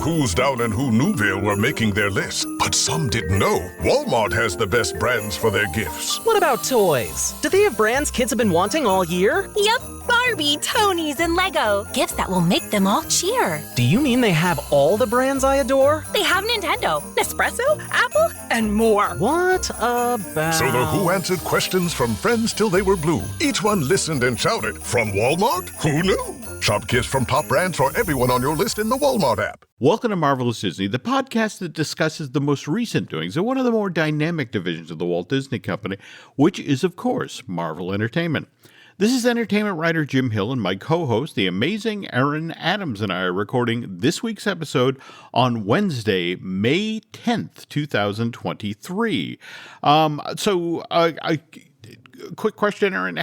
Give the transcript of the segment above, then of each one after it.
who's down in who Newville were making their list, but some didn't know Walmart has the best brands for their gifts. What about toys? Do they have brands kids have been wanting all year? Yep, Barbie, Tony's, and Lego. Gifts that will make them all cheer. Do you mean they have all the brands I adore? They have Nintendo, Nespresso, Apple, and more. What about... So the Who answered questions from friends till they were blue. Each one listened and shouted, from Walmart? Who knew? Shop gifts from top brands for everyone on your list in the Walmart app. Welcome to Marvelous Disney, the podcast that discusses the most recent doings of one of the more dynamic divisions of the Walt Disney Company, which is, of course, Marvel Entertainment. This is entertainment writer Jim Hill, and my co-host, the amazing Aaron Adams, and I are recording this week's episode on Wednesday, May 10th, 2023. Quick question, Aaron.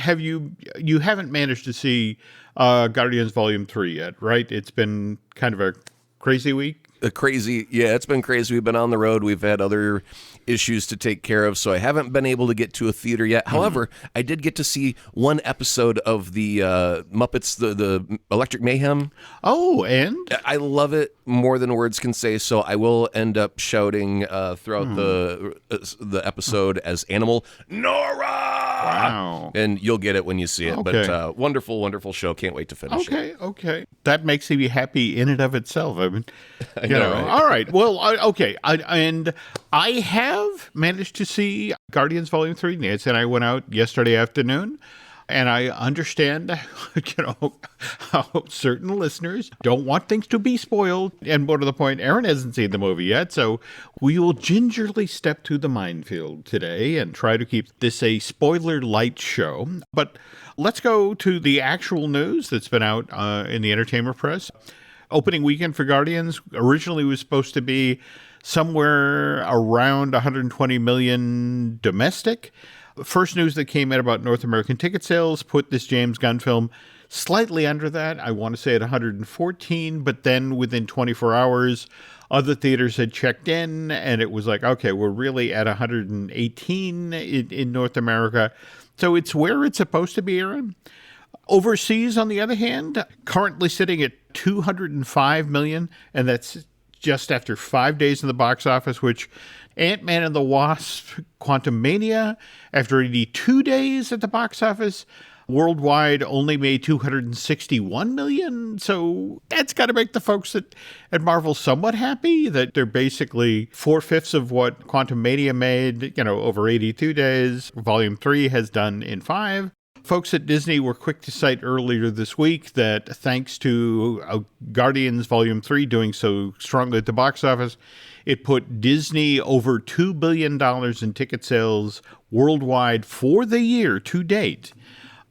You haven't managed to see Guardians Volume 3 yet, right? It's been kind of a crazy week. It's been crazy. We've been on the road. We've had other issues to take care of, so I haven't been able to get to a theater yet. However, I did get to see one episode of the Muppets, the Electric Mayhem. Oh, and? I love it more than words can say, so I will end up shouting throughout the episode as Animal Nora! Wow. And you'll get it when you see it. Okay. But wonderful, wonderful show. Can't wait to finish it. Okay. That makes me happy in and of itself. I mean, I know, right? All right. Well, okay. I have managed to see Guardians Volume 3. Nancy and I went out yesterday afternoon, and I understand, how certain listeners don't want things to be spoiled. And more to the point, Aaron hasn't seen the movie yet, so we will gingerly step to the minefield today and try to keep this a spoiler-light show. But let's go to the actual news that's been out in the entertainment press. Opening weekend for Guardians originally was supposed to be somewhere around 120 million domestic. First news that came out about North American ticket sales put this James Gunn film slightly under that. I want to say at 114, but then within 24 hours, other theaters had checked in, and it was like, okay, we're really at 118 in North America. So it's where it's supposed to be, Aaron. Overseas, on the other hand, currently sitting at 205 million, and that's just after 5 days in the box office, which Ant-Man and the Wasp: Quantumania, after 82 days at the box office, worldwide only made 261 million. So that's got to make the folks at Marvel somewhat happy that they're basically 4/5 of what Quantumania made, over 82 days. Volume 3 has done in 5. Folks at Disney were quick to cite earlier this week that thanks to Guardians Volume 3 doing so strongly at the box office, it put Disney over $2 billion in ticket sales worldwide for the year to date.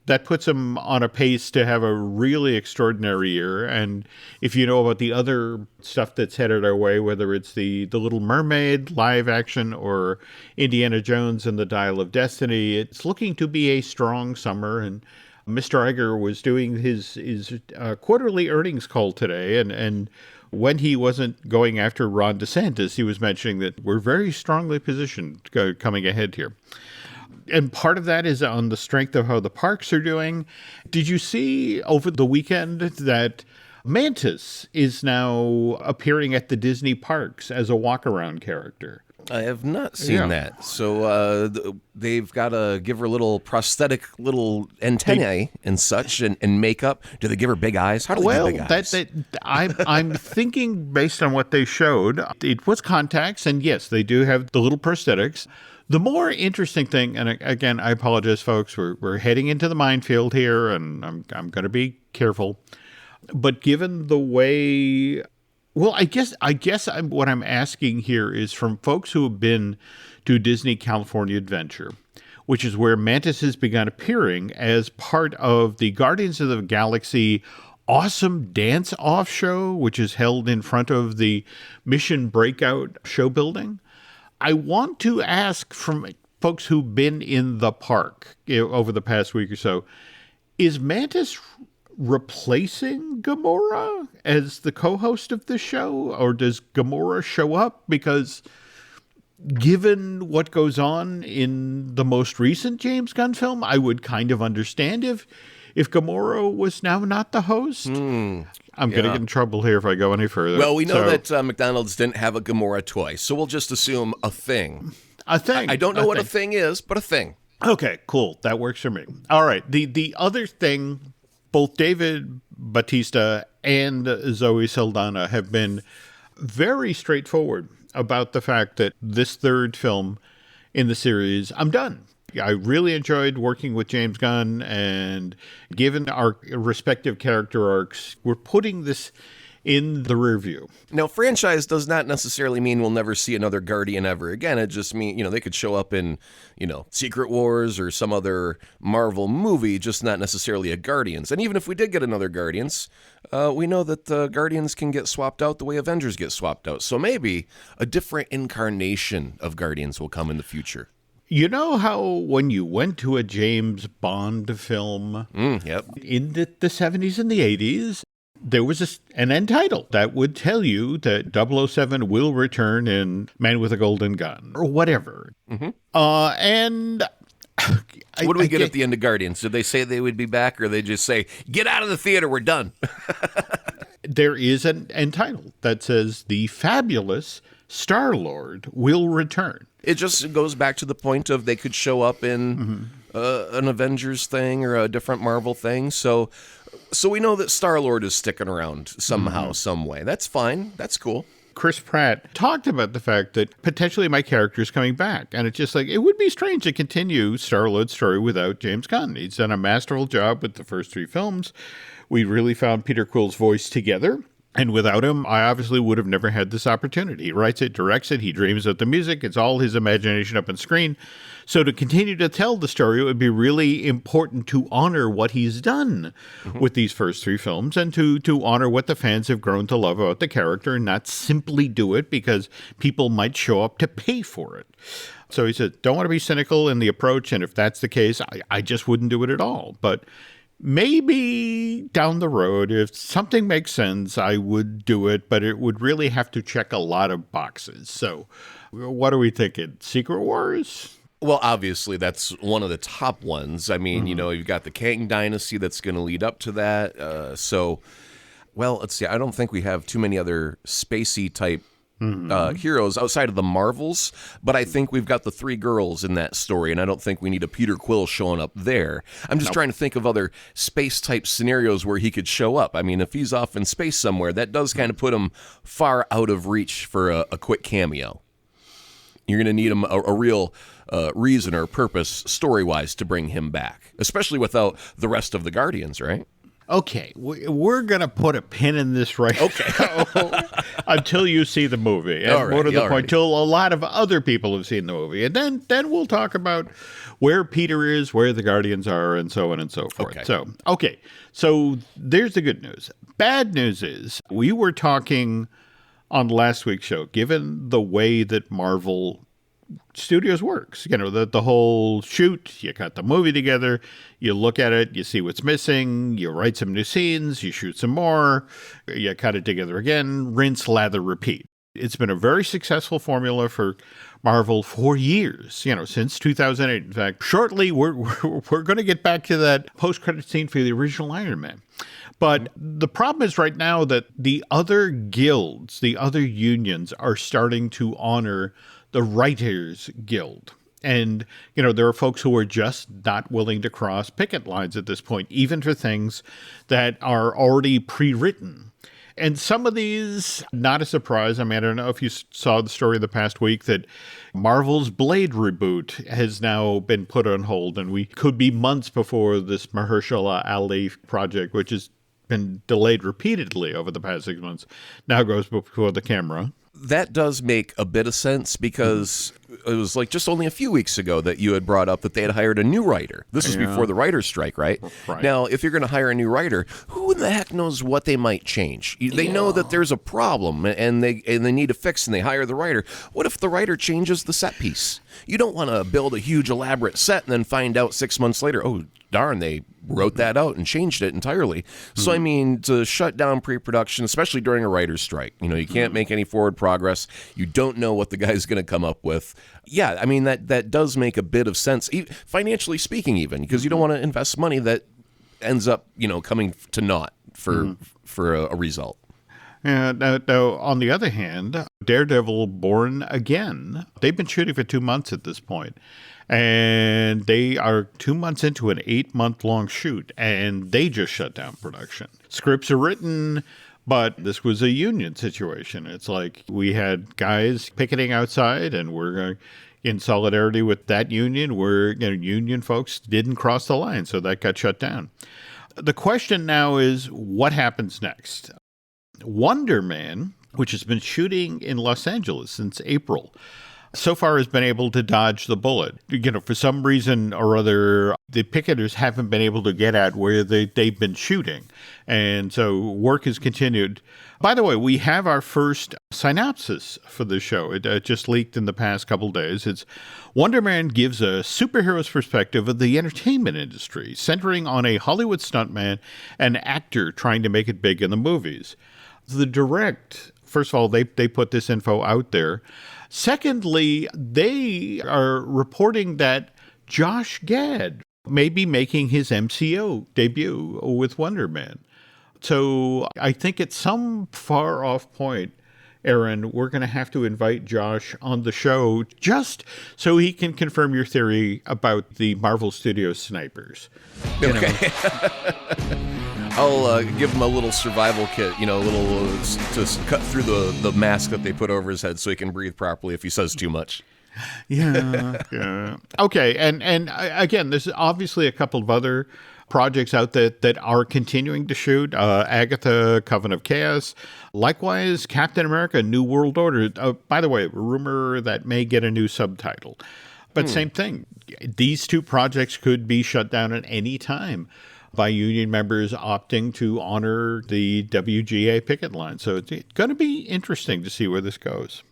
That puts them on a pace to have a really extraordinary year. And if you know about the other stuff that's headed our way, whether it's the Little Mermaid live action or Indiana Jones and the Dial of Destiny, it's looking to be a strong summer. And Mr. Iger was doing his quarterly earnings call today, and when he wasn't going after Ron DeSantis, he was mentioning that we're very strongly positioned coming ahead here. And part of that is on the strength of how the parks are doing. Did you see over the weekend that Mantis is now appearing at the Disney parks as a walk-around character? I have not seen that. So they've got to give her little prosthetic little antennae and such and makeup. Do they give her big eyes? How do they give big eyes? I'm thinking based on what they showed, it was contacts, and yes, they do have the little prosthetics. The more interesting thing, and again, I apologize, folks, we're heading into the minefield here, and I'm going to be careful. But given the way, well, I guess what I'm asking here is from folks who have been to Disney California Adventure, which is where Mantis has begun appearing as part of the Guardians of the Galaxy awesome dance-off show, which is held in front of the Mission Breakout show building. I want to ask from folks who've been in the park over the past week or so, is Mantis replacing Gamora as the co-host of the show, or does Gamora show up? Because given what goes on in the most recent James Gunn film, I would kind of understand if if Gamora was now not the host. I'm going to get in trouble here if I go any further. Well, we know that McDonald's didn't have a Gamora toy, so we'll just assume a thing. A thing. I don't know what a thing is, but a thing. Okay, cool. That works for me. All right. The other thing, both David Bautista and Zoe Saldana have been very straightforward about the fact that this third film in the series, I'm done. I really enjoyed working with James Gunn, and given our respective character arcs, we're putting this in the rear view. Now, franchise does not necessarily mean we'll never see another Guardian ever again. It just means, they could show up in, Secret Wars or some other Marvel movie, just not necessarily a Guardians. And even if we did get another Guardians, we know that the Guardians can get swapped out the way Avengers get swapped out. So maybe a different incarnation of Guardians will come in the future. You know how when you went to a James Bond film in the 70s and the 80s, there was an end title that would tell you that 007 will return in Man with a Golden Gun or whatever. And what do we get at the end of Guardians? Did they say they would be back, or they just say, get out of the theater, we're done? There is an end title that says the fabulous Star-Lord will return. It just goes back to the point of they could show up in an Avengers thing or a different Marvel thing. So we know that Star-Lord is sticking around somehow, some way. That's fine. That's cool. Chris Pratt talked about the fact that potentially my character is coming back. And it's just like, it would be strange to continue Star-Lord's story without James Gunn. He's done a masterful job with the first 3 films. We really found Peter Quill's voice together. And without him, I obviously would have never had this opportunity. He writes it, directs it, he dreams of the music. It's all his imagination up on screen. So to continue to tell the story, it would be really important to honor what he's done with these first 3 films, and to honor what the fans have grown to love about the character, and not simply do it because people might show up to pay for it. So he said, don't want to be cynical in the approach, and if that's the case, I just wouldn't do it at all. But maybe down the road, if something makes sense, I would do it, but it would really have to check a lot of boxes. So what are we thinking? Secret Wars? Well, obviously, that's one of the top ones. I mean, you've got the Kang Dynasty that's going to lead up to that. Let's see. I don't think we have too many other spacey type heroes outside of the Marvels, but I think we've got the 3 girls in that story, and I don't think we need a Peter Quill showing up there. I'm just trying to think of other space-type scenarios where he could show up. I mean, if he's off in space somewhere, that does kind of put him far out of reach for a quick cameo. You're going to need him a real reason or purpose, story-wise, to bring him back, especially without the rest of the Guardians, right? Okay, we're going to put a pin in this right now until you see the movie. And more to the point, until a lot of other people have seen the movie. And then we'll talk about where Peter is, where the Guardians are, and so on and so forth. So there's the good news. Bad news is we were talking on last week's show, given the way that Marvel Studios works, the whole shoot, you cut the movie together, you look at it, you see what's missing, you write some new scenes, you shoot some more, you cut it together again, rinse, lather, repeat. It's been a very successful formula for Marvel for years, since 2008. In fact, shortly we're going to get back to that post-credit scene for the original Iron Man. But the problem is right now that the other guilds, the other unions are starting to honor the Writers Guild. And, there are folks who are just not willing to cross picket lines at this point, even for things that are already pre-written. And some of these, not a surprise. I mean, I don't know if you saw the story the past week that Marvel's Blade reboot has now been put on hold, and we could be months before this Mahershala Ali project, which has been delayed repeatedly over the past 6 months, now goes before the camera. That does make a bit of sense because it was like just only a few weeks ago that you had brought up that they had hired a new writer. This was before the writer's strike, right? Now, if you're going to hire a new writer, who in the heck knows what they might change? They know that there's a problem and they need to fix, and they hire the writer. What if the writer changes the set piece? You don't want to build a huge elaborate set and then find out 6 months later, oh, darn, they wrote that out and changed it entirely. So, I mean, to shut down pre-production, especially during a writer's strike, you can't make any forward progress. You don't know what the guy's going to come up with. Yeah, I mean, that does make a bit of sense, financially speaking even, because you don't want to invest money that ends up, coming to naught for a result. And now, on the other hand, Daredevil Born Again, they've been shooting for 2 months at this point. And they are 2 months into an 8-month-long shoot, and they just shut down production. Scripts are written, but this was a union situation. It's like we had guys picketing outside, and we're going in solidarity with that union. Union folks didn't cross the line, so that got shut down. The question now is, what happens next? Wonder Man, which has been shooting in Los Angeles since April, so far has been able to dodge the bullet. For some reason or other, the picketers haven't been able to get at where they've been shooting. And so work has continued. By the way, we have our first synopsis for the show. It just leaked in the past couple days. It's Wonder Man gives a superhero's perspective of the entertainment industry, centering on a Hollywood stuntman and actor trying to make it big in the movies. The direct, first of all, they put this info out there. Secondly, they are reporting that Josh Gad may be making his MCU debut with Wonder Man. So I think at some far off point, Aaron, we're going to have to invite Josh on the show just so he can confirm your theory about the MaRvel Studios snipers. Okay. I'll give him a little survival kit, a little to cut through the mask that they put over his head so he can breathe properly if he says too much. Yeah. Okay, and again, there's obviously a couple of other projects out that are continuing to shoot. Agatha, Coven of Chaos. Likewise, Captain America, New World Order. By the way, rumor that may get a new subtitle. But same thing. These two projects could be shut down at any time by union members opting to honor the WGA picket line. So it's going to be interesting to see where this goes.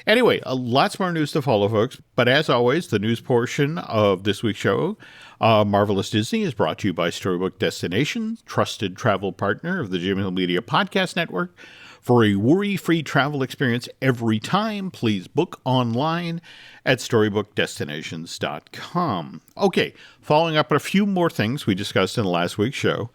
Anyway, lots more news to follow, folks. But as always, the news portion of this week's show, Marvelous Disney, is brought to you by Storybook Destination, trusted travel partner of the Jim Hill Media Podcast Network. For a worry-free travel experience every time, please book online at StorybookDestinations.com. Okay, following up on a few more things we discussed in last week's show,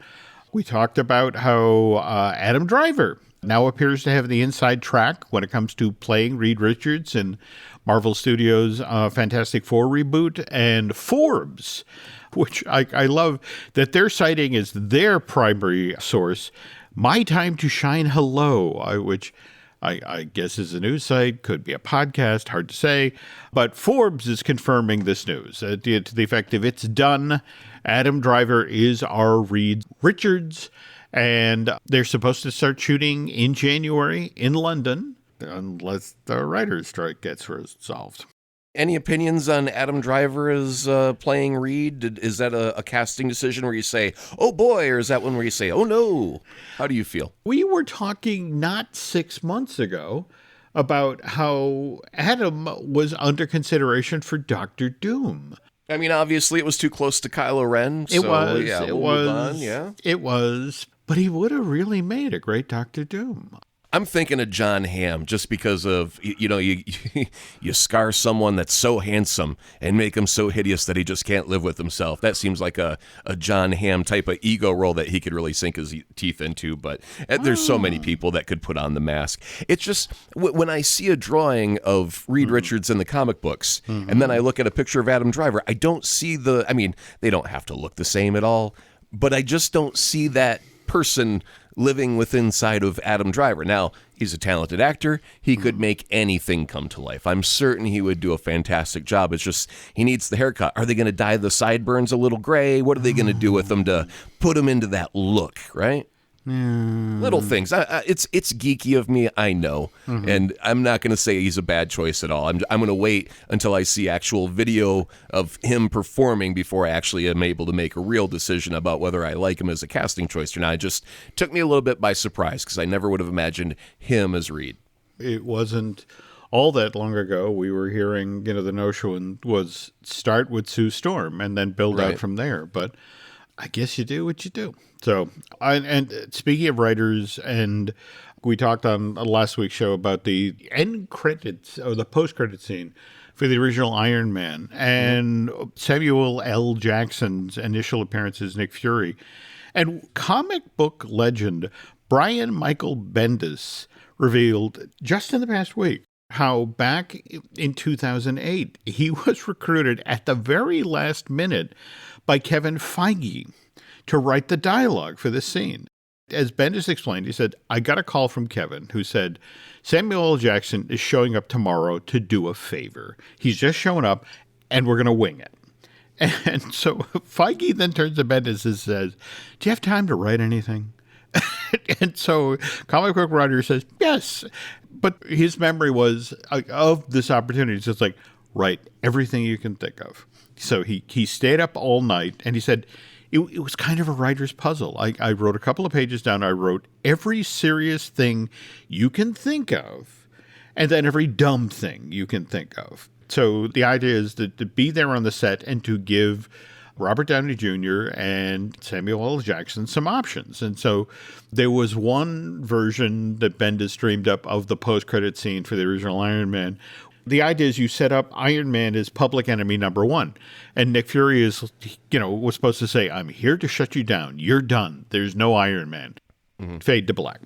we talked about how Adam Driver now appears to have the inside track when it comes to playing Reed Richards in Marvel Studios' Fantastic Four reboot, and Forbes, which I love that they're citing as their primary source, My Time to Shine Hello, which I guess is a news site, could be a podcast, hard to say. But Forbes is confirming this news to the effect of it's done. Adam Driver is our Reed Richards, and they're supposed to start shooting in January in London, unless the writer's strike gets resolved. Any opinions on Adam Driver as playing Reed? Is that a casting decision where you say, oh boy, or is that one where you say, oh no? How do you feel? We were talking not 6 months ago about how Adam was under consideration for Doctor Doom. I mean, obviously it was too close to Kylo Ren. So, It was, but he would have really made a great Doctor Doom. I'm thinking of John Hamm just because of, you scar someone that's so handsome and make him so hideous that he just can't live with himself. That seems like a John Hamm type of ego role that he could really sink his teeth into. But there's so many people that could put on the mask. It's just, when I see a drawing of Reed Richards in the comic books, and then I look at a picture of Adam Driver, I don't see they don't have to look the same at all, but I just don't see that person living within inside of Adam Driver. Now, he's a talented actor. He could make anything come to life. I'm certain he would do a fantastic job. It's just, he needs the haircut. Are they going to dye the sideburns a little gray? What are they going to do with him to put him into that look, right? Little things. It's geeky of me, I know, and I'm not going to say he's a bad choice at all. I'm going to wait until I see actual video of him performing before I actually am able to make a real decision about whether I like him as a casting choice or not. It just took me a little bit by surprise because I never would have imagined him as Reed. It wasn't all that long ago. We were hearing, the notion was start with Sue Storm and then build out from there, but I guess you do what you do. So, and speaking of writers and We talked on last week's show about the end credits or the post-credit scene for the original Iron Man and Samuel L. Jackson's initial appearance as Nick Fury. And comic book legend Brian Michael Bendis revealed just in the past week how back in 2008, he was recruited at the very last minute by Kevin Feige to write the dialogue for this scene. As Bendis explained, he said, I got a call from Kevin who said, Samuel L. Jackson is showing up tomorrow to do a favor. He's just showing up and we're going to wing it. And so Feige then turns to Bendis and says, do you have time to write anything? And so comic book writer says, yes. But his memory was of this opportunity. So it's like, write everything you can think of. So he stayed up all night and he said, it was kind of a writer's puzzle. I wrote a couple of pages down. I wrote every serious thing you can think of and then every dumb thing you can think of. So the idea is to be there on the set and to give Robert Downey Jr. and Samuel L. Jackson some options. And so there was one version that Bendis dreamed up of the post-credit scene for the original Iron Man. The idea is you set up Iron Man as public enemy number one. And Nick Fury is, was supposed to say, I'm here to shut you down. You're done. There's no Iron Man. Fade to black.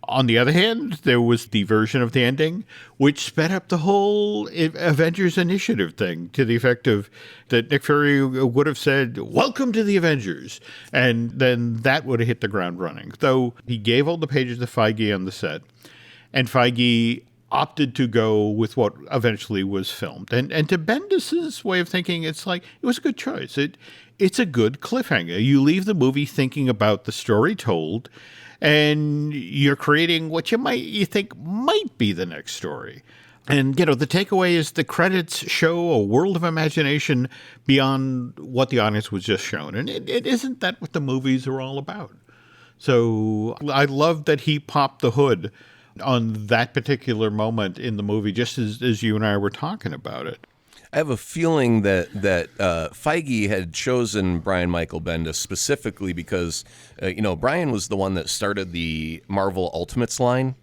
On the other hand, there was the version of the ending which sped up the whole Avengers Initiative thing to the effect of that Nick Fury would have said, welcome to the Avengers. And then that would have hit the ground running. Though he gave all the pages to Feige on the set. And Feige opted to go with what eventually was filmed. And to Bendis's way of thinking, it's like, it was a good choice. It's a good cliffhanger. You leave the movie thinking about the story told, and you're creating what you think might be the next story. And, the takeaway is the credits show a world of imagination beyond what the audience was just shown. And it isn't that what the movies are all about. So I love that he popped the hood on that particular moment in the movie, just as you and I were talking about it. I have a feeling that Feige had chosen Brian Michael Bendis specifically because, Brian was the one that started the MaRvel Ultimates line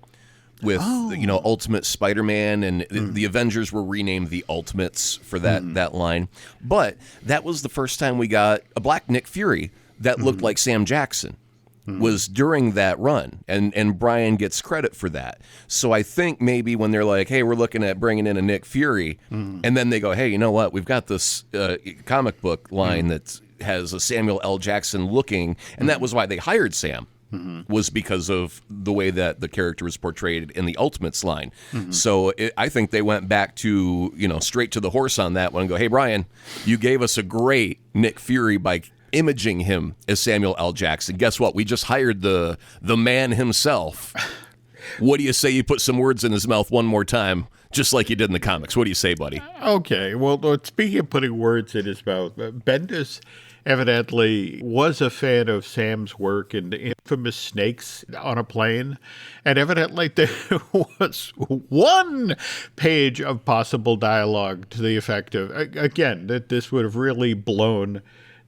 with, Ultimate Spider-Man, and the Avengers were renamed the Ultimates for that line. But that was the first time we got a black Nick Fury that looked like Sam Jackson. Was during that run, and Brian gets credit for that. So I think maybe when they're like, hey, we're looking at bringing in a Nick Fury, and then they go, hey, you know what, we've got this comic book line that has a Samuel L. Jackson looking, and that was why they hired Sam, was because of the way that the character was portrayed in the Ultimates line. So I think they went back to, straight to the horse on that one and go, hey, Brian, you gave us a great Nick Fury by imaging him as Samuel L. Jackson. Guess what? We just hired the man himself. What do you say you put some words in his mouth one more time, just like you did in the comics? What do you say, buddy? Okay. Well, speaking of putting words in his mouth, Bendis evidently was a fan of Sam's work in the infamous Snakes on a Plane. And evidently there was one page of possible dialogue to the effect of, again, that this would have really blown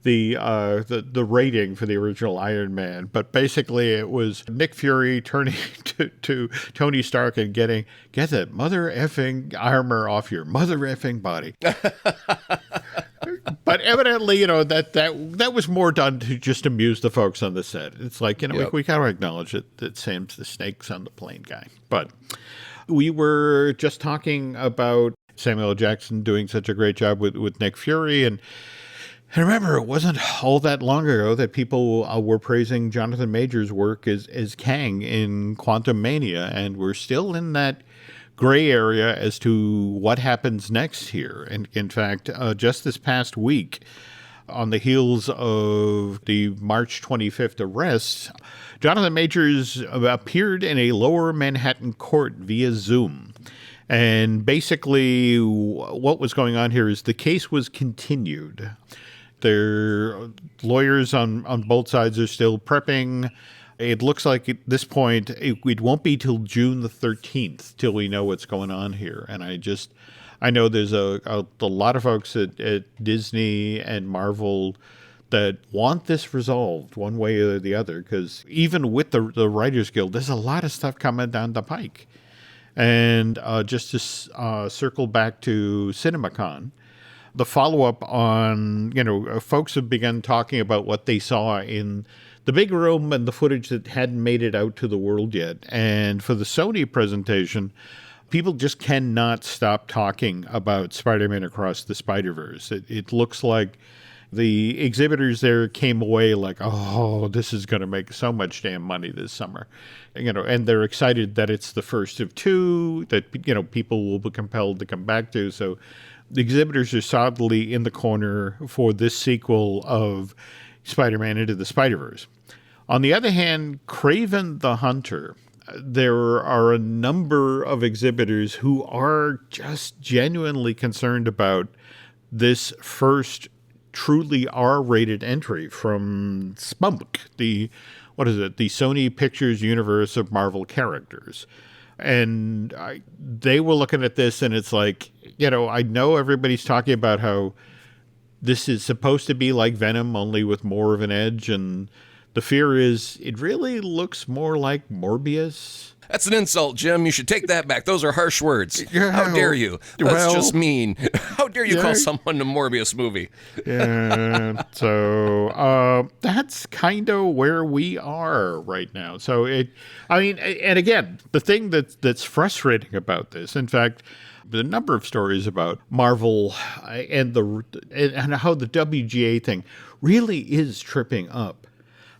the rating for the original Iron Man. But basically it was Nick Fury turning to Tony Stark and get that mother effing armor off your mother effing body. But evidently, that was more done to just amuse the folks on the set. It's like, we got to acknowledge that Sam's the Snakes on the Plane guy. But we were just talking about Samuel L. Jackson doing such a great job with Nick Fury, and remember, it wasn't all that long ago that people were praising Jonathan Majors' work as Kang in Quantum Mania, and we're still in that gray area as to what happens next here. And in fact, just this past week, on the heels of the March 25th arrest, Jonathan Majors appeared in a lower Manhattan court via Zoom. And basically, what was going on here is the case was continued. Their lawyers on both sides are still prepping. It looks like at this point, it won't be till June the 13th till we know what's going on here. And I know there's a lot of folks at Disney and MaRvel that want this resolved one way or the other, because even with the Writers Guild, there's a lot of stuff coming down the pike. And just to circle back to CinemaCon, the follow-up on, folks have begun talking about what they saw in the big room and the footage that hadn't made it out to the world yet. And for the Sony presentation, people just cannot stop talking about Spider-Man Across the Spider-Verse. It looks like the exhibitors there came away like, oh, this is going to make so much damn money this summer. And they're excited that it's the first of two that, people will be compelled to come back to. So the exhibitors are solidly in the corner for this sequel of Spider-Man Into the Spider-Verse. On the other hand, Kraven the Hunter, there are a number of exhibitors who are just genuinely concerned about this first truly R-rated entry from Spunk, the Sony Pictures universe of Marvel characters. And they were looking at this, and it's like, I know everybody's talking about how this is supposed to be like Venom, only with more of an edge, and the fear is it really looks more like Morbius. That's an insult, Jim. You should take that back. Those are harsh words. How dare you? That's just mean. How dare you call someone a Morbius movie? Yeah. So that's kind of where we are right now. So and again, the thing that's frustrating about this, in fact, the number of stories about MaRvel and how the WGA thing really is tripping up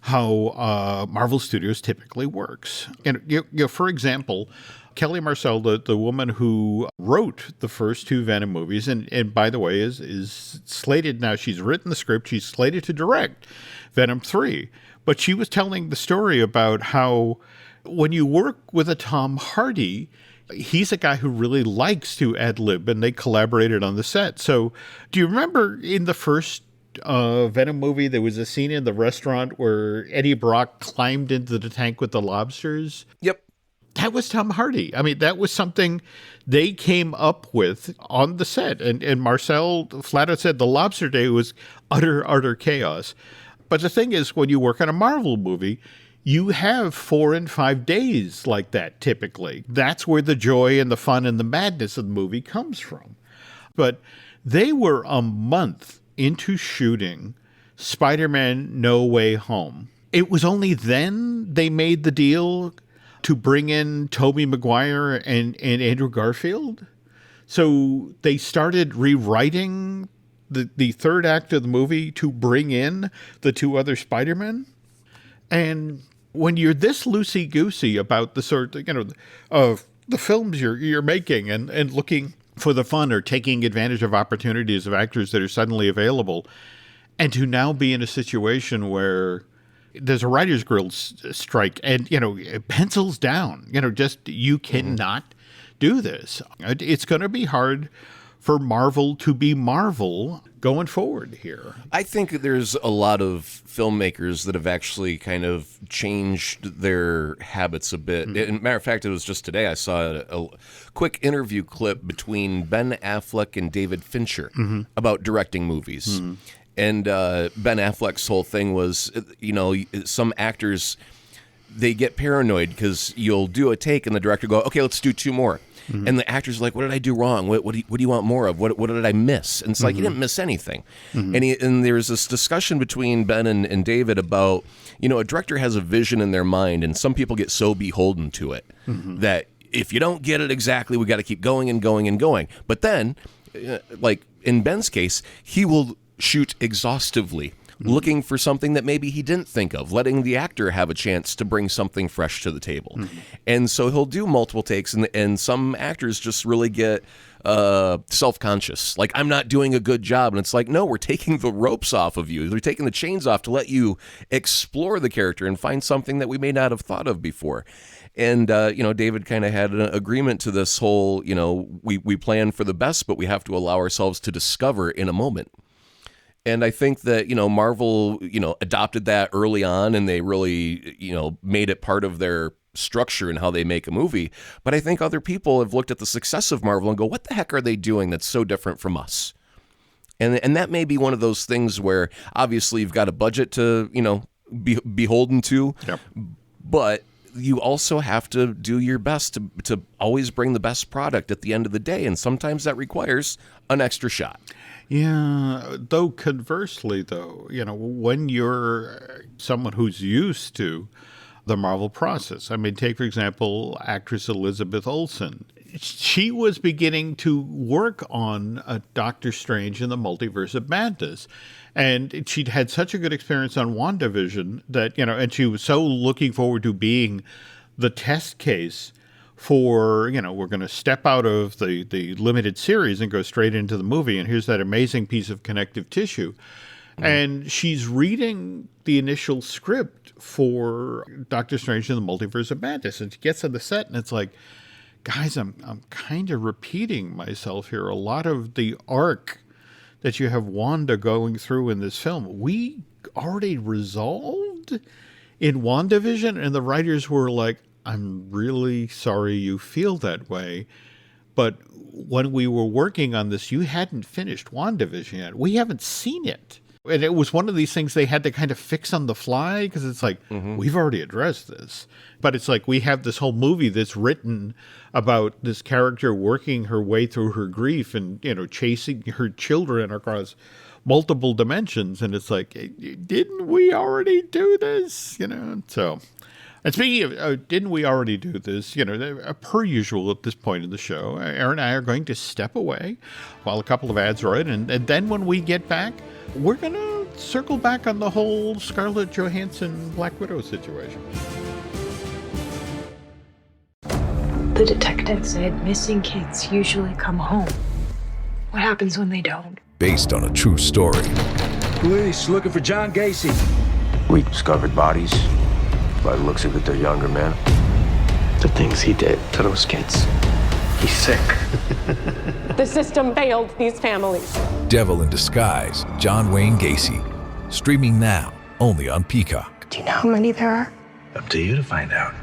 how Marvel Studios typically works. And for example, Kelly Marcel, the woman who wrote the first two Venom movies, and by the way, is slated now. She's written the script. She's slated to direct Venom 3. But she was telling the story about how when you work with a Tom Hardy, he's a guy who really likes to ad-lib, and they collaborated on the set. So do you remember in the first Venom movie, there was a scene in the restaurant where Eddie Brock climbed into the tank with the lobsters? Yep. That was Tom Hardy. I mean, that was something they came up with on the set. And Marcel flat out said the lobster day was utter chaos. But the thing is, when you work on a Marvel movie, you have 4 and 5 days like that typically. That's where the joy and the fun and the madness of the movie comes from. But they were a month into shooting Spider-Man No Way Home. It was only then they made the deal to bring in Tobey Maguire and Andrew Garfield. So they started rewriting the third act of the movie to bring in the two other Spider-Men. And when you're this loosey-goosey about the sort of the films you're making and looking for the fun or taking advantage of opportunities of actors that are suddenly available, and to now be in a situation where there's a writer's guild strike and, pencils down, you cannot do this. It's going to be hard for Marvel to be Marvel going forward here. I think there's a lot of filmmakers that have actually kind of changed their habits a bit. And matter of fact, it was just today I saw a quick interview clip between Ben Affleck and David Fincher about directing movies. And Ben Affleck's whole thing was, some actors, they get paranoid because you'll do a take and the director go, okay, let's do 2 more. And the actor's like, what did I do wrong? What do you want more of? What did I miss? And it's like, you didn't miss anything. And there's this discussion between Ben and David about, a director has a vision in their mind, and some people get so beholden to it that if you don't get it exactly, we got to keep going and going and going. But then, like in Ben's case, he will shoot exhaustively, looking for something that maybe he didn't think of, letting the actor have a chance to bring something fresh to the table. And so he'll do multiple takes, and some actors just really get self-conscious. Like, I'm not doing a good job. And it's like, no, we're taking the ropes off of you. They're taking the chains off to let you explore the character and find something that we may not have thought of before. And, David kind of had an agreement to this whole, we plan for the best, but we have to allow ourselves to discover in a moment. And I think that, Marvel, adopted that early on, and they really, made it part of their structure and how they make a movie. But I think other people have looked at the success of Marvel and go, what the heck are they doing that's so different from us? And that may be one of those things where obviously you've got a budget to, be beholden to, Yep. but you also have to do your best to always bring the best product at the end of the day. And sometimes that requires an extra shot. Yeah, though conversely, though, when you're someone who's used to the MaRvel process, I mean, take, for example, actress Elizabeth Olsen. She was beginning to work on Doctor Strange in the Multiverse of Madness. And she'd had such a good experience on WandaVision that, and she was so looking forward to being the test case for, we're going to step out of the limited series and go straight into the movie. And here's that amazing piece of connective tissue. Mm-hmm. And she's reading the initial script for Doctor Strange in the Multiverse of Madness. And she gets on the set and it's like, guys, I'm kind of repeating myself here. A lot of the arc that you have Wanda going through in this film, we already resolved in WandaVision. And the writers were like, I'm really sorry you feel that way. But when we were working on this, you hadn't finished WandaVision yet. We haven't seen it. And it was one of these things they had to kind of fix on the fly because it's like, we've already addressed this. But it's like we have this whole movie that's written about this character working her way through her grief and, chasing her children across multiple dimensions. And it's like, didn't we already do this? So... And speaking of, didn't we already do this? Per usual at this point in the show, Aaron and I are going to step away while a couple of ads are in. And then when we get back, we're going to circle back on the whole Scarlett Johansson Black Widow situation. The detective said missing kids usually come home. What happens when they don't? Based on a true story. Police looking for John Gacy. We discovered bodies. By the looks of it, they're younger men. The things he did to those kids. He's sick. The system failed these families. Devil in Disguise, John Wayne Gacy. Streaming now, only on Peacock. Do you know how many there are? Up to you to find out.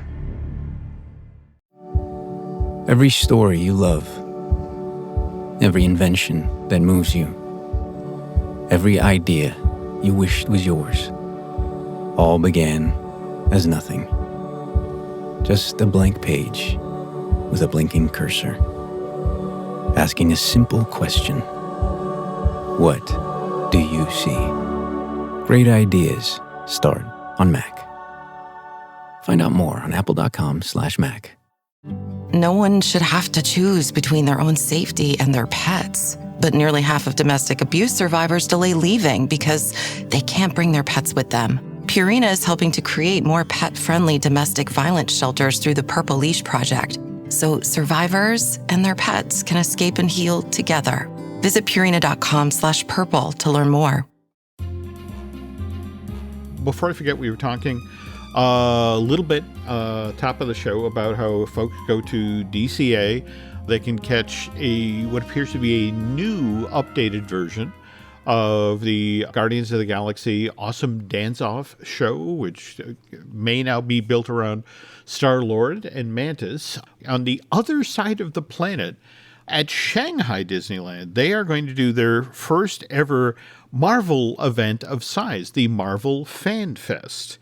Every story you love. Every invention that moves you. Every idea you wished was yours. All began as nothing. Just a blank page with a blinking cursor, asking a simple question. What do you see? Great ideas start on Mac. Find out more on apple.com/Mac. No one should have to choose between their own safety and their pets. But nearly half of domestic abuse survivors delay leaving because they can't bring their pets with them. Purina is helping to create more pet-friendly domestic violence shelters through the Purple Leash Project, so survivors and their pets can escape and heal together. Visit Purina.com/purple to learn more. Before I forget, we were talking a little bit top of the show about how folks go to DCA. They can catch what appears to be a new updated version of the Guardians of the Galaxy Awesome Dance-Off show, which may now be built around Star-Lord and Mantis. On the other side of the planet, at Shanghai Disneyland, they are going to do their first ever MaRvel event of size, the MaRvel Fan Fest.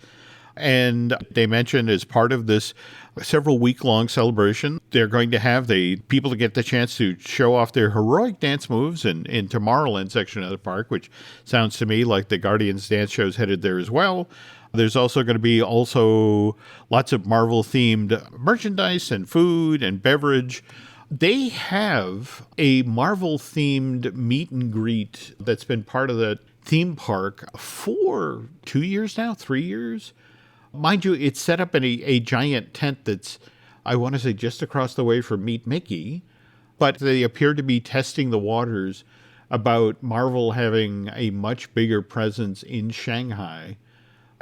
And they mentioned as part of this several week-long celebration, they're going to have the people to get the chance to show off their heroic dance moves in Tomorrowland section of the park, which sounds to me like the Guardians dance show's headed there as well. There's also going to be lots of MaRvel-themed merchandise and food and beverage. They have a MaRvel-themed meet and greet that's been part of the theme park for 2 years now, 3 years. Mind you, it's set up in a giant tent that's, I want to say, just across the way from Meet Mickey. But they appear to be testing the waters about MaRvel having a much bigger presence in Shanghai.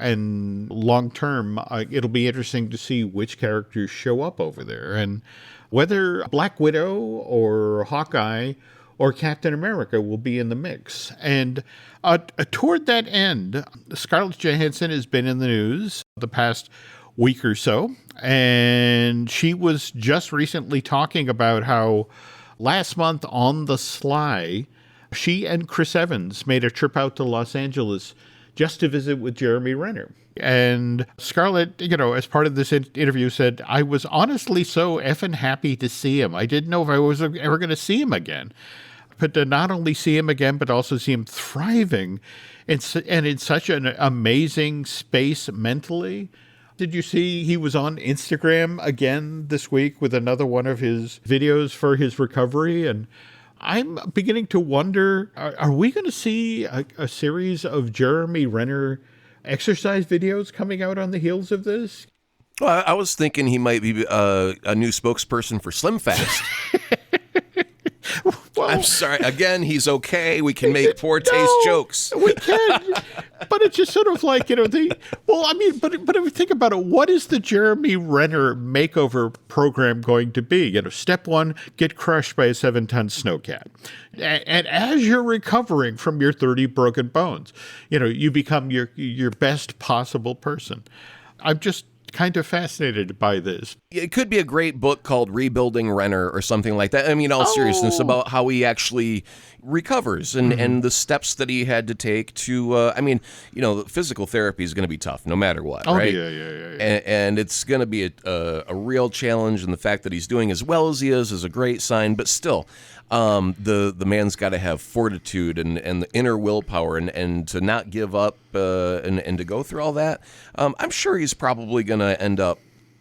And long term, it'll be interesting to see which characters show up over there. And whether Black Widow or Hawkeye or Captain America will be in the mix. And toward that end, Scarlett Johansson has been in the news the past week or so, and she was just recently talking about how last month on the sly, She and Chris Evans made a trip out to Los Angeles just to visit with Jeremy Renner. And Scarlett, as part of this interview said, I was honestly so effing happy to see him. I didn't know if I was ever going to see him again. But to not only see him again, but also see him thriving and in such an amazing space mentally. Did you see he was on Instagram again this week with another one of his videos for his recovery? And I'm beginning to wonder, are we going to see a series of Jeremy Renner exercise videos coming out on the heels of this? Well, I was thinking he might be a new spokesperson for Slim Fast. Well, I'm sorry. Again, he's okay. We can make poor taste jokes. We can. But it's just sort of like, but if you think about it, what is the Jeremy Renner makeover program going to be? Step one, get crushed by a 7-ton snowcat. And as you're recovering from your 30 broken bones, you become your best possible person. I'm just kind of fascinated by this. It could be a great book called Rebuilding Renner or something like that. I mean, all seriousness, about how he actually recovers and the steps that he had to take to, physical therapy is going to be tough no matter what, right? Yeah. And it's going to be a real challenge, and the fact that he's doing as well as he is a great sign, but still, the man's got to have fortitude and the inner willpower and to not give up and to go through all that. I'm sure he's probably going to end up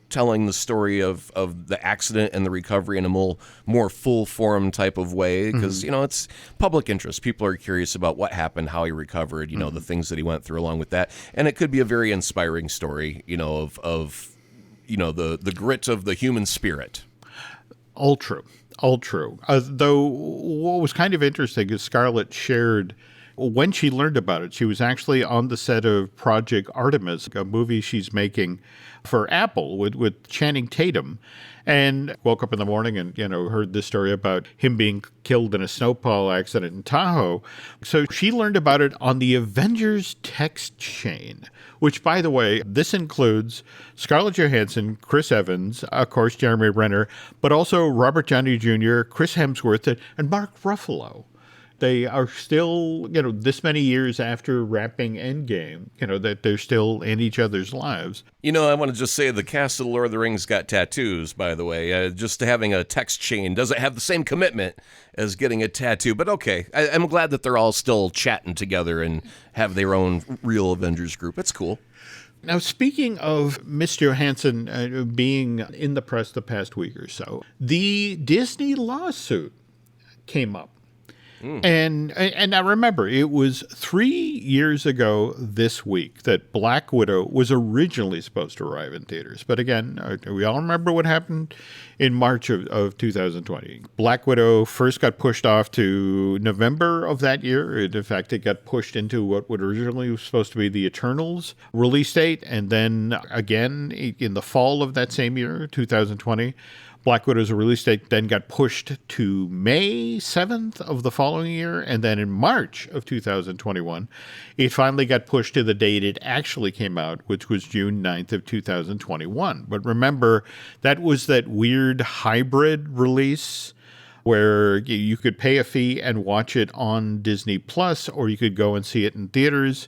telling the story of the accident and the recovery in a more full form type of way, because it's public interest. People are curious about what happened, how he recovered, the things that he went through along with that, and it could be a very inspiring story, of the grit of the human spirit. All true. Though what was kind of interesting is Scarlett shared when she learned about it, she was actually on the set of Project Artemis, a movie she's making for Apple with Channing Tatum, and woke up in the morning and, heard this story about him being killed in a snowplow accident in Tahoe. So she learned about it on the Avengers text chain, which, by the way, this includes Scarlett Johansson, Chris Evans, of course, Jeremy Renner, but also Robert Downey Jr., Chris Hemsworth, and Mark Ruffalo. They are still, this many years after wrapping Endgame, that they're still in each other's lives. I want to just say the cast of The Lord of the Rings got tattoos, by the way. Just having a text chain doesn't have the same commitment as getting a tattoo. But okay, I'm glad that they're all still chatting together and have their own real Avengers group. It's cool. Now, speaking of Miss Johansson being in the press the past week or so, the Disney lawsuit came up. And I remember it was 3 years ago this week that Black Widow was originally supposed to arrive in theaters. But again, we all remember what happened in March of 2020. Black Widow first got pushed off to November of that year. In fact, it got pushed into what would originally was supposed to be the Eternals release date. And then again, in the fall of that same year, 2020, Black Widow's release date then got pushed to May 7th of the following year, and then in March of 2021, it finally got pushed to the date it actually came out, which was June 9th of 2021. But remember, that was that weird hybrid release where you could pay a fee and watch it on Disney Plus, or you could go and see it in theaters.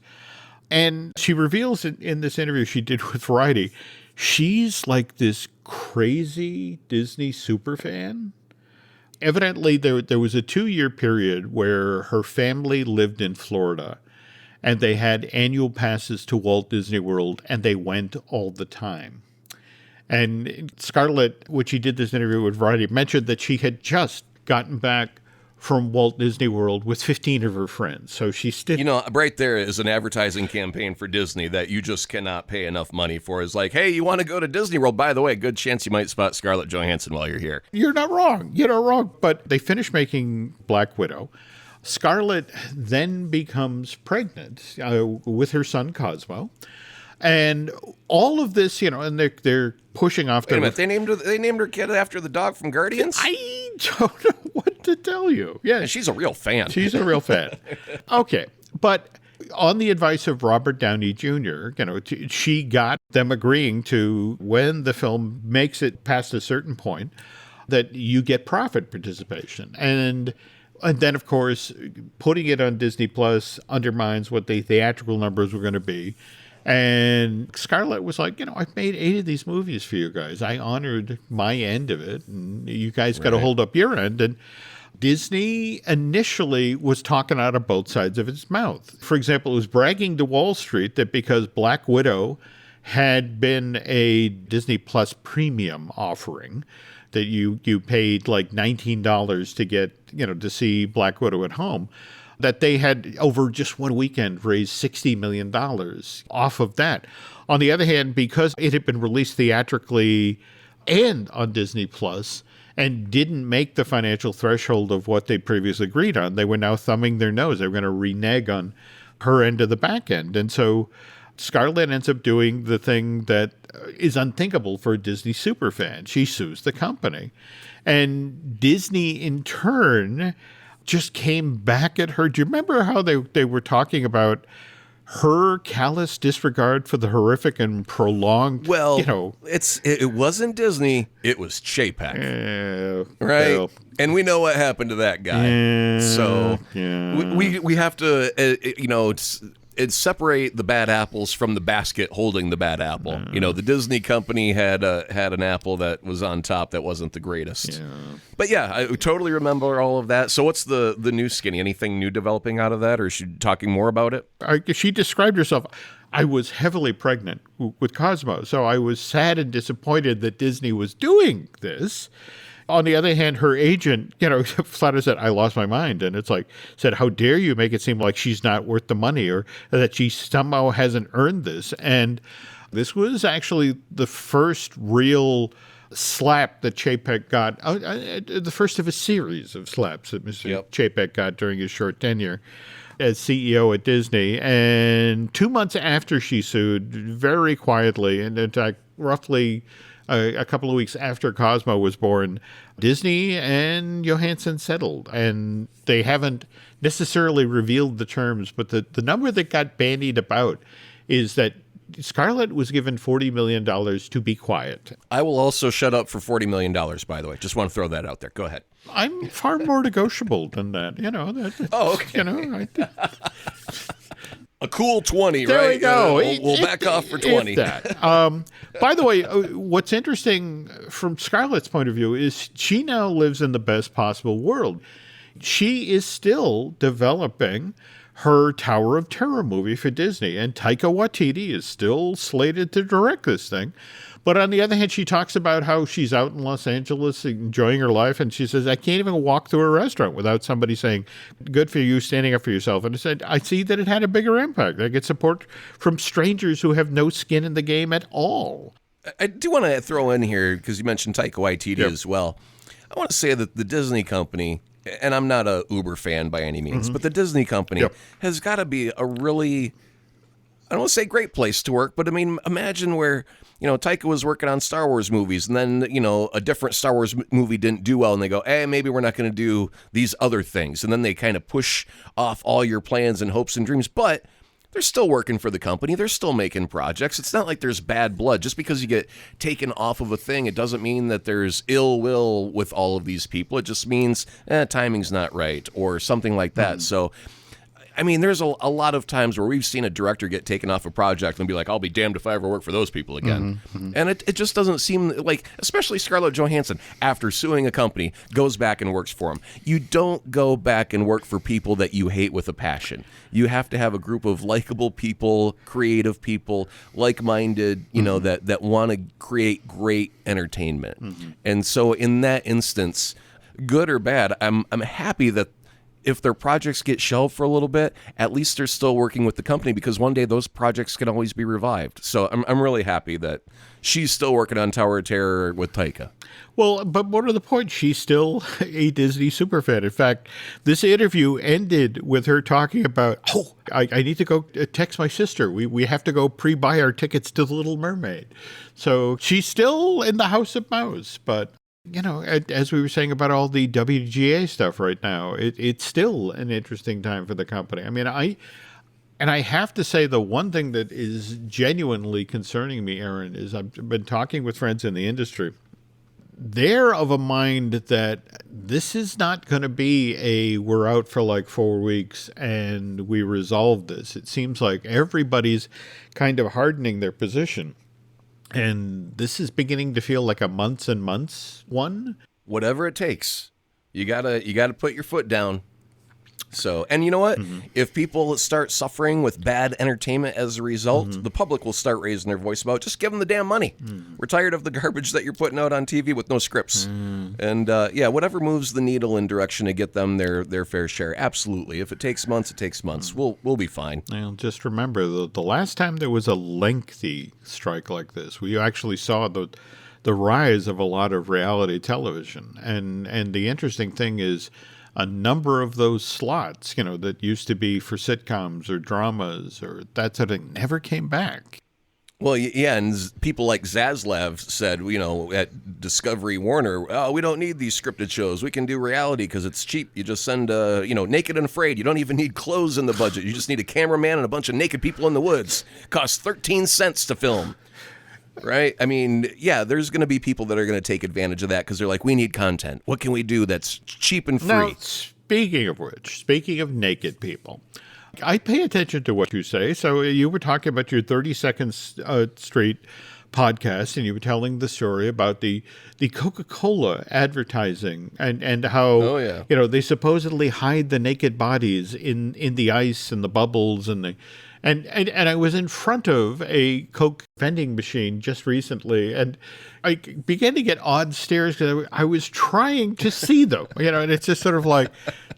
And she reveals in this interview she did with Variety, she's like this crazy Disney superfan. Evidently, there was a 2-year period where her family lived in Florida, and they had annual passes to Walt Disney World, and they went all the time. And Scarlett, when she did this interview with Variety, mentioned that she had just gotten back from Walt Disney World with 15 of her friends. So she still... right there is an advertising campaign for Disney that you just cannot pay enough money for. It's like, hey, you want to go to Disney World? By the way, good chance you might spot Scarlett Johansson while you're here. You're not wrong. You're not wrong. But they finished making Black Widow. Scarlett then becomes pregnant with her son Cosmo. And all of this, and they're pushing off. Wait a minute, they named her kid after the dog from Guardians? I don't know what to tell you. Yeah, and she's a real fan. She's a real fan. Okay, but on the advice of Robert Downey Jr., she got them agreeing to, when the film makes it past a certain point, that you get profit participation. And And then, of course, putting it on Disney Plus undermines what the theatrical numbers were going to be. And Scarlett was like, I've made 8 of these movies for you guys. I honored my end of it, and you guys got to hold up your end. And Disney initially was talking out of both sides of its mouth. For example, it was bragging to Wall Street that because Black Widow had been a Disney Plus premium offering, that you paid like $19 to get, to see Black Widow at home, that they had over just one weekend raised $60 million off of that. On the other hand, because it had been released theatrically and on Disney Plus and didn't make the financial threshold of what they previously agreed on, they were now thumbing their nose. They were going to renege on her end of the back end. And so Scarlett ends up doing the thing that is unthinkable for a Disney superfan. She sues the company. And Disney, in turn, just came back at her. Do you remember how they were talking about her callous disregard for the horrific and prolonged, it wasn't Disney, it was Chapek. Right? Well, and we know what happened to that guy. So we have to, it's separate the bad apples from the basket holding the bad apple. The Disney company had an apple that was on top that wasn't the greatest. Yeah. But yeah, I totally remember all of that. So what's the new Skinny? Anything new developing out of that, or is she talking more about it? She described herself. I was heavily pregnant with Cosmo, so I was sad and disappointed that Disney was doing this. On the other hand, her agent, flat out said, I lost my mind. And it's like, said, how dare you make it seem like she's not worth the money or that she somehow hasn't earned this. And this was actually the first real slap that Chapek got, the first of a series of slaps that Mr. Chapek got during his short tenure as CEO at Disney. And 2 months after she sued, very quietly, and in fact, roughly a couple of weeks after Cosmo was born, Disney and Johansson settled. And they haven't necessarily revealed the terms, but the number that got bandied about is that Scarlett was given $40 million to be quiet. I will also shut up for $40 million, by the way. Just want to throw that out there. Go ahead. I'm far more negotiable than that. Oh, okay. A cool 20, there right? There we go. We'll back off for 20. By the way, what's interesting from Scarlett's point of view is she now lives in the best possible world. She is still developing her Tower of Terror movie for Disney, and Taika Waititi is still slated to direct this thing. But on the other hand, she talks about how she's out in Los Angeles enjoying her life, and she says, I can't even walk through a restaurant without somebody saying, good for you, standing up for yourself. And I said, I see that it had a bigger impact. I get support from strangers who have no skin in the game at all. I do want to throw in here, because you mentioned Taika Waititi as well. I want to say that the Disney company, and I'm not a Uber fan by any means, but the Disney company has got to be a really, I don't want to say great place to work, but I mean, imagine where, Taika was working on Star Wars movies, and then, a different Star Wars movie didn't do well, and they go, hey, maybe we're not going to do these other things. And then they kind of push off all your plans and hopes and dreams, but they're still working for the company. They're still making projects. It's not like there's bad blood. Just because you get taken off of a thing, it doesn't mean that there's ill will with all of these people. It just means timing's not right or something like that. So, I mean, there's a lot of times where we've seen a director get taken off a project and be like, I'll be damned if I ever work for those people again. And it just doesn't seem like, especially Scarlett Johansson, after suing a company, goes back and works for them. You don't go back and work for people that you hate with a passion. You have to have a group of likable people, creative people, like-minded, that want to create great entertainment. And so in that instance, good or bad, I'm happy that if their projects get shelved for a little bit, at least they're still working with the company, because one day those projects can always be revived. So I'm really happy that she's still working on Tower of Terror with Taika. Well, but more to the point, she's still a Disney superfan. In fact, this interview ended with her talking about, I need to go text my sister. We have to go pre-buy our tickets to The Little Mermaid. So she's still in the House of Mouse, but as we were saying about all the WGA stuff right now, it's still an interesting time for the company. I mean, I have to say the one thing that is genuinely concerning me, Aaron, is I've been talking with friends in the industry. they're of a mind that this is not going to be we're out for like 4 weeks and we resolve this. It seems like everybody's kind of hardening their position. And this is beginning to feel like a months and months one. Whatever it takes. You gotta put your foot down. So, and you know what? If people start suffering with bad entertainment as a result, the public will start raising their voice about, just give them the damn money. We're tired of the garbage that you're putting out on TV with no scripts. And whatever moves the needle in direction to get them their fair share. Absolutely. If it takes months, it takes months. We'll be fine. Well, just remember, the last time there was a lengthy strike like this, we actually saw the rise of a lot of reality television. And the interesting thing is, a number of those slots, that used to be for sitcoms or dramas or that sort of thing, never came back. Well, yeah, and people like Zaslav said, at Discovery Warner, oh, we don't need these scripted shows. We can do reality because it's cheap. You just send, Naked and Afraid. You don't even need clothes in the budget. You just need a cameraman and a bunch of naked people in the woods. Costs 13 cents to film. Right? I mean, yeah, there's going to be people that are going to take advantage of that because they're like, we need content. What can we do that's cheap and free? Now, speaking of which, speaking of naked people, I pay attention to what you say. So you were talking about your 32nd Street podcast, and you were telling the story about the Coca-Cola advertising and how they supposedly hide the naked bodies in the ice and the bubbles and I was in front of a Coke vending machine just recently, and I began to get odd stares because I was trying to see them, and it's just sort of like,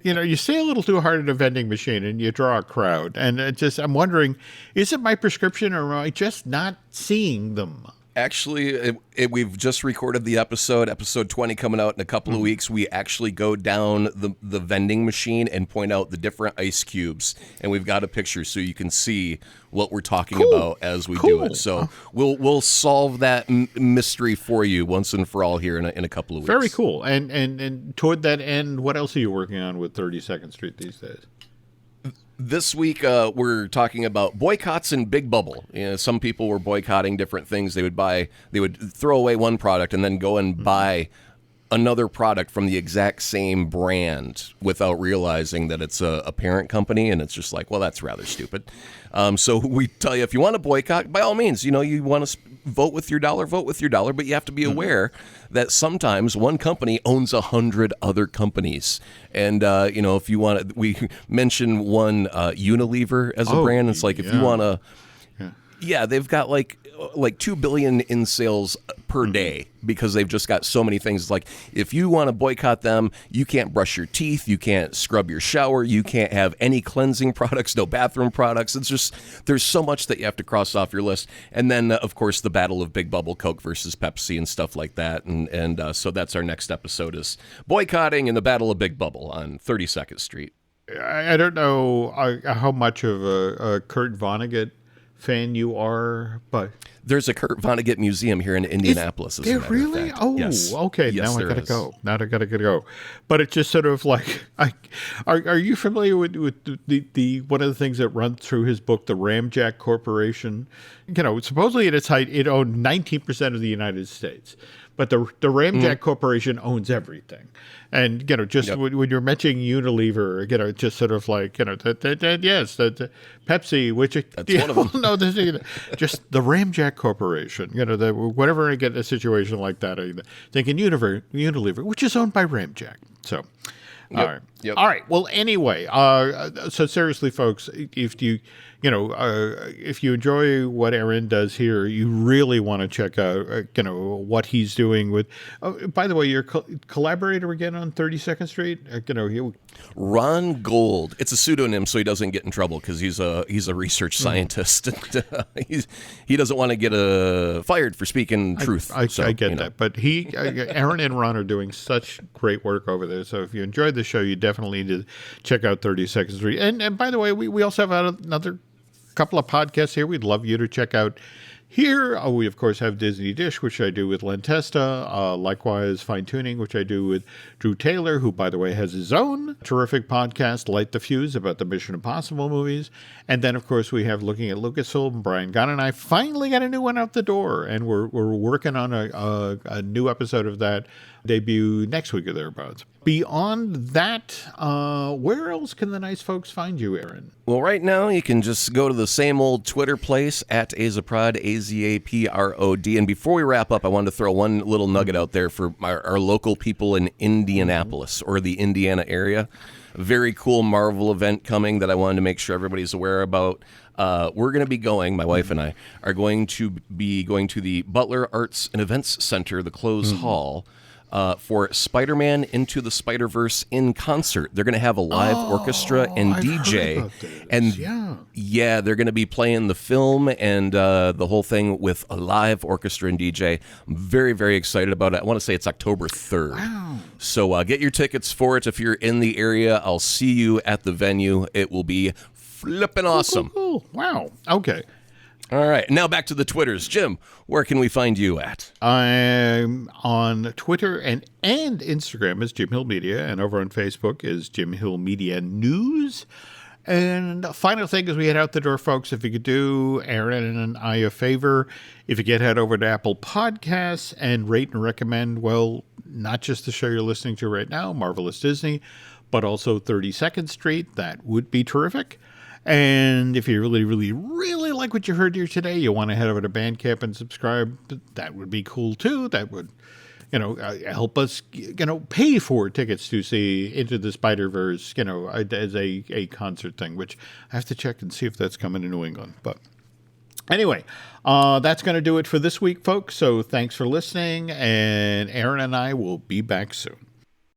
you say a little too hard at a vending machine and you draw a crowd. And I'm wondering, is it my prescription or am I just not seeing them? Actually, we've just recorded the episode 20 coming out in a couple of weeks. We actually go down the vending machine and point out the different ice cubes. And we've got a picture so you can see what we're talking about as we do it. So we'll solve that mystery for you once and for all here in a couple of weeks. Very cool. And toward that end, what else are you working on with 32nd Street these days? This week, we're talking about boycotts and Big Bubble. Some people were boycotting different things. They would throw away one product and then go and buy another product from the exact same brand without realizing that it's a parent company, and it's just like, well, that's rather stupid. So we tell you, if you want to boycott, by all means, you want to vote with your dollar, but you have to be aware that sometimes one company owns 100 other companies. And, if you want to, we mention one Unilever as a brand. It's like, if you want to, they've got like 2 billion in sales per day because they've just got so many things. It's like, if you want to boycott them, you can't brush your teeth, you can't scrub your shower, you can't have any cleansing products, no bathroom products. It's just, there's so much that you have to cross off your list. And then, of course, the battle of Big Bubble, Coke versus Pepsi and stuff like that. And so that's our next episode, is boycotting and the battle of Big Bubble on 32nd Street. I don't know how much of a Kurt Vonnegut fan you are, but there's a Kurt Vonnegut museum here in Indianapolis. There really? Oh, yes. Okay. Yes, now I gotta go. But it's just sort of like, are you familiar with the one of the things that runs through his book, the Ramjack Corporation? Supposedly at its height, it owned 19% of the United States. But the Ramjack Corporation owns everything. And, when you're mentioning Unilever, just sort of like, the Pepsi, which... That's one of them. No, just the Ramjack Corporation. Whenever I get a situation like that, I'm thinking Unilever, which is owned by Ramjack. So, all right. Yep. All right. Well, anyway, so seriously, folks, if you enjoy what Aaron does here, you really want to check out, what he's doing with. By the way, your collaborator again on 32nd Street. Ron Gold. It's a pseudonym, so he doesn't get in trouble because he's a research scientist. He doesn't want to get fired for speaking truth. I get that, but Aaron and Ron are doing such great work over there. So if you enjoyed the show, you definitely need to check out 32nd Street. And by the way, we also have another couple of podcasts here. We'd love you to check out Here, we of course have Disney Dish, which I do with Len Testa. Likewise, Fine Tuning, which I do with Drew Taylor, who, by the way, has his own terrific podcast, Light the Fuse, about the Mission Impossible movies. And then, of course, we have Looking at Lucasfilm. Brian Gunn and I finally got a new one out the door, and we're working on a new episode of that debut next week or thereabouts. Beyond that, where else can the nice folks find you, Aaron? Well, right now you can just go to the same old Twitter place at Azaprod, AZAPROD. And before we wrap up, I wanted to throw one little nugget out there for our local people in Indianapolis or the Indiana area. A very cool MaRvel event coming that I wanted to make sure everybody's aware about. We're going to be going, my wife and I, are going to be going to the Butler Arts and Events Center, the closed hall, for Spider-Man Into the Spider-Verse in concert. They're going to have a live orchestra and DJ. And yeah, they're going to be playing the film and the whole thing with a live orchestra and DJ. I'm very, very excited about it. I want to say it's October 3rd. Wow. So get your tickets for it if you're in the area. I'll see you at the venue. It will be flipping awesome. Cool. Wow. Okay. All right. Now back to the Twitters. Jim, where can we find you at? I'm on Twitter and Instagram as Jim Hill Media, and over on Facebook is Jim Hill Media News. And final thing as we head out the door, folks, if you could do Aaron and I a favor, if you could head over to Apple Podcasts and rate and recommend, well, not just the show you're listening to right now, Marvelous Disney, but also 32nd Street, that would be terrific. And if you really, really, really like what you heard here today, you want to head over to Bandcamp and subscribe, that would be cool too. That would, help us, pay for tickets to see Into the Spider-Verse, as a concert thing, which I have to check and see if that's coming to New England. But anyway, that's going to do it for this week, folks. So thanks for listening, and Aaron and I will be back soon.